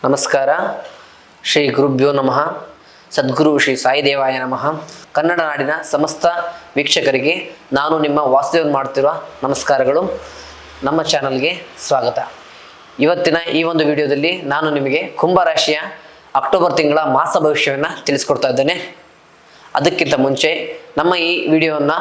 ನಮಸ್ಕಾರ. ಶ್ರೀ ಗುರುಭ್ಯೋ ನಮಃ. ಸದ್ಗುರು ಶ್ರೀ ಸಾಯಿದೇವಾಯ ನಮಃ. ಕನ್ನಡ ನಾಡಿನ ಸಮಸ್ತ ವೀಕ್ಷಕರಿಗೆ ನಾನು ನಿಮ್ಮ ವಾಸುದೇವನ್ ಮಾಡ್ತಿರುವ ನಮಸ್ಕಾರಗಳು. ನಮ್ಮ ಚಾನಲ್ಗೆ ಸ್ವಾಗತ. ಇವತ್ತಿನ ಈ ಒಂದು ವಿಡಿಯೋದಲ್ಲಿ ನಾನು ನಿಮಗೆ ಕುಂಭರಾಶಿಯ ಅಕ್ಟೋಬರ್ ತಿಂಗಳ ಮಾಸ ಭವಿಷ್ಯವನ್ನು ತಿಳಿಸ್ಕೊಡ್ತಾ ಇದ್ದೇನೆ. ಅದಕ್ಕಿಂತ ಮುಂಚೆ ನಮ್ಮ ಈ ವಿಡಿಯೋವನ್ನು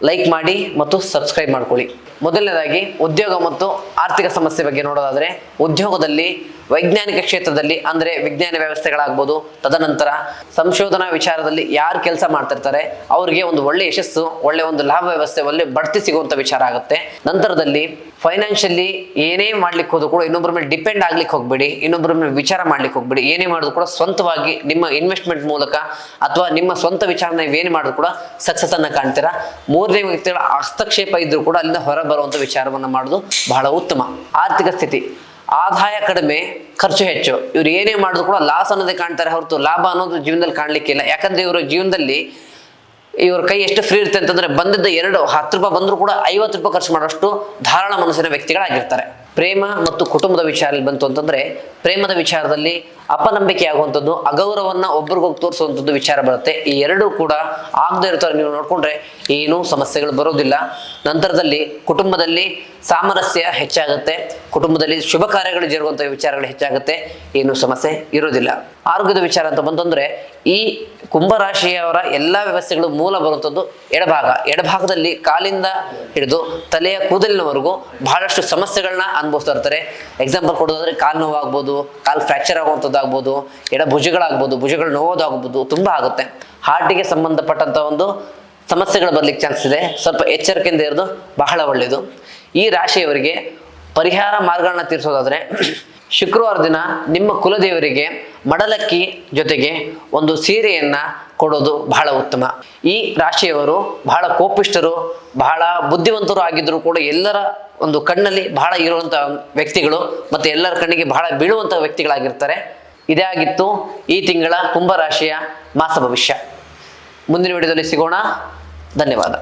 ಲೈಕ್ ಮಾಡಿ ಮತ್ತು ಸಬ್ಸ್ಕ್ರೈಬ್ ಮಾಡ್ಕೊಳ್ಳಿ. ಮೊದಲನೇದಾಗಿ ಉದ್ಯೋಗ ಮತ್ತು ಆರ್ಥಿಕ ಸಮಸ್ಯೆ ಬಗ್ಗೆ ನೋಡೋದಾದರೆ, ಉದ್ಯೋಗದಲ್ಲಿ ವೈಜ್ಞಾನಿಕ ಕ್ಷೇತ್ರದಲ್ಲಿ ಅಂದರೆ ವಿಜ್ಞಾನ ವ್ಯವಸ್ಥೆಗಳಾಗ್ಬೋದು, ತದನಂತರ ಸಂಶೋಧನಾ ವಿಚಾರದಲ್ಲಿ ಯಾರು ಕೆಲಸ ಮಾಡ್ತಿರ್ತಾರೆ ಅವರಿಗೆ ಒಂದು ಒಳ್ಳೆ ಯಶಸ್ಸು, ಒಳ್ಳೆ ಒಂದು ಲಾಭ ವ್ಯವಸ್ಥೆ, ಒಳ್ಳೆ ಬಡ್ತಿ ಸಿಗುವಂಥ ವಿಚಾರ ಆಗುತ್ತೆ. ನಂತರದಲ್ಲಿ ಫೈನಾನ್ಷಿಯಲಿ ಏನೇ ಮಾಡ್ಲಿಕ್ಕೆ ಹೋದ್ರು ಕೂಡ ಇನ್ನೊಬ್ಬರ ಮೇಲೆ ಡಿಪೆಂಡ್ ಆಗ್ಲಿಕ್ಕೆ ಹೋಗ್ಬೇಡಿ, ಇನ್ನೊಬ್ಬರ ಮೇಲೆ ವಿಚಾರ ಮಾಡ್ಲಿಕ್ಕೆ ಹೋಗ್ಬೇಡಿ. ಏನೇ ಮಾಡಿದ್ರು ಕೂಡ ಸ್ವಂತವಾಗಿ ನಿಮ್ಮ ಇನ್ವೆಸ್ಟ್ಮೆಂಟ್ ಮೂಲಕ ಅಥವಾ ನಿಮ್ಮ ಸ್ವಂತ ವಿಚಾರನ ನೀವೇನು ಮಾಡಿದ್ರು ಕೂಡ ಸಕ್ಸಸ್ ಅನ್ನ ಕಾಣ್ತೀರಾ. ಮೂರನೇ ವ್ಯಕ್ತಿಗಳ ಹಸ್ತಕ್ಷೇಪ ಇದ್ರೂ ಕೂಡ ಅಲ್ಲಿಂದ ಹೊರ ಬರುವಂತ ವಿಚಾರವನ್ನ ಮಾಡೋದು ಬಹಳ ಉತ್ತಮ. ಆರ್ಥಿಕ ಸ್ಥಿತಿ, ಆದಾಯ ಕಡಿಮೆ, ಖರ್ಚು ಹೆಚ್ಚು. ಇವ್ರು ಏನೇ ಮಾಡಿದ್ರು ಕೂಡ ಲಾಸ್ ಅನ್ನೋದೇ ಕಾಣ್ತಾರೆ ಹೊರತು ಲಾಭ ಅನ್ನೋದು ಜೀವನದಲ್ಲಿ ಕಾಣ್ಲಿಕ್ಕಿಲ್ಲ. ಯಾಕಂದ್ರೆ ಇವರು ಜೀವನದಲ್ಲಿ ಇವ್ರ ಕೈ ಎಷ್ಟು ಫ್ರೀ ಇರುತ್ತೆ ಅಂತಂದ್ರೆ, ಬಂದಿದ್ದ 10 ರೂಪಾಯಿ ಬಂದರೂ ಕೂಡ 50 ರೂಪಾಯಿ ಖರ್ಚು ಮಾಡೋಷ್ಟು ಧಾರಾಳ ಮನಸ್ಸಿನ ವ್ಯಕ್ತಿಗಳಾಗಿರ್ತಾರೆ. ಪ್ರೇಮ ಮತ್ತು ಕುಟುಂಬದ ವಿಚಾರದಲ್ಲಿ ಬಂತು ಅಂತಂದ್ರೆ, ಪ್ರೇಮದ ವಿಚಾರದಲ್ಲಿ ಅಪನಂಬಿಕೆ ಆಗುವಂಥದ್ದು, ಅಗೌರವನ್ನ ಒಬ್ರಿಗೋಗಿ ತೋರಿಸುವಂಥದ್ದು ವಿಚಾರ ಬರುತ್ತೆ. ಈ ಎರಡೂ ಕೂಡ ಆಗದೆ ಇರ್ತಾರೆ. ನೀವು ನೋಡ್ಕೊಂಡ್ರೆ ಏನೂ ಸಮಸ್ಯೆಗಳು ಬರೋದಿಲ್ಲ. ನಂತರದಲ್ಲಿ ಕುಟುಂಬದಲ್ಲಿ ಸಾಮರಸ್ಯ ಹೆಚ್ಚಾಗುತ್ತೆ, ಕುಟುಂಬದಲ್ಲಿ ಶುಭ ಕಾರ್ಯಗಳು ಜರುಗುವಂಥ ವಿಚಾರಗಳು ಹೆಚ್ಚಾಗುತ್ತೆ, ಏನೂ ಸಮಸ್ಯೆ ಇರೋದಿಲ್ಲ. ಆರೋಗ್ಯದ ವಿಚಾರ ಅಂತ ಬಂತಂದ್ರೆ, ಈ ಕುಂಭರಾಶಿಯವರ ಎಲ್ಲ ವ್ಯವಸ್ಥೆಗಳು ಮೂಲ ಬರುವಂಥದ್ದು ಎಡಭಾಗದಲ್ಲಿ ಕಾಲಿಂದ ಹಿಡಿದು ತಲೆಯ ಕೂದಲಿನವರೆಗೂ ಬಹಳಷ್ಟು ಸಮಸ್ಯೆಗಳನ್ನ ಅನುಭವಿಸ್ತಾ ಇರ್ತಾರೆ. ಎಕ್ಸಾಂಪಲ್ ಕೊಡೋದಾದ್ರೆ, ಕಾಲು ನೋವಾಗ್ಬೋದು, ಕಾಲು ಫ್ರಾಕ್ಚರ್ ಆಗುವಂಥದ್ದಾಗ್ಬೋದು, ಭುಜಗಳಾಗ್ಬೋದು, ಭುಜಗಳು ನೋವೋದಾಗ್ಬೋದು, ತುಂಬ ಆಗುತ್ತೆ. ಹಾರ್ಟಿಗೆ ಸಂಬಂಧಪಟ್ಟಂಥ ಒಂದು ಸಮಸ್ಯೆಗಳು ಬರ್ಲಿಕ್ಕೆ ಚಾನ್ಸ್ ಇದೆ. ಸ್ವಲ್ಪ ಎಚ್ಚರಿಕೆಯಿಂದ ಇರೋದು ಬಹಳ ಒಳ್ಳೆಯದು. ಈ ರಾಶಿಯವರಿಗೆ ಪರಿಹಾರ ಮಾರ್ಗಗಳನ್ನ ತೀರಿಸೋದಾದ್ರೆ, ಶುಕ್ರವಾರ ದಿನ ನಿಮ್ಮ ಕುಲದೇವರಿಗೆ ಮಡಲಕ್ಕಿ ಜೊತೆಗೆ ಒಂದು ಸೀರೆಯನ್ನ ಕೊಡೋದು ಬಹಳ ಉತ್ತಮ. ಈ ರಾಶಿಯವರು ಬಹಳ ಕೋಪಿಷ್ಠರು, ಬಹಳ ಬುದ್ಧಿವಂತರು ಆಗಿದ್ರು ಕೂಡ ಎಲ್ಲರ ಒಂದು ಕಣ್ಣಲ್ಲಿ ಬಹಳ ಇರುವಂತ ವ್ಯಕ್ತಿಗಳು ಮತ್ತೆ ಎಲ್ಲರ ಕಣ್ಣಿಗೆ ಬಹಳ ಬೀಳುವಂತಹ ವ್ಯಕ್ತಿಗಳಾಗಿರ್ತಾರೆ. ಇದೇ ಆಗಿತ್ತು ಈ ತಿಂಗಳ ಕುಂಭರಾಶಿಯ ಮಾಸ ಭವಿಷ್ಯ. ಮುಂದಿನ ವಿಡಿಯೋದಲ್ಲಿ ಸಿಗೋಣ. ಧನ್ಯವಾದ.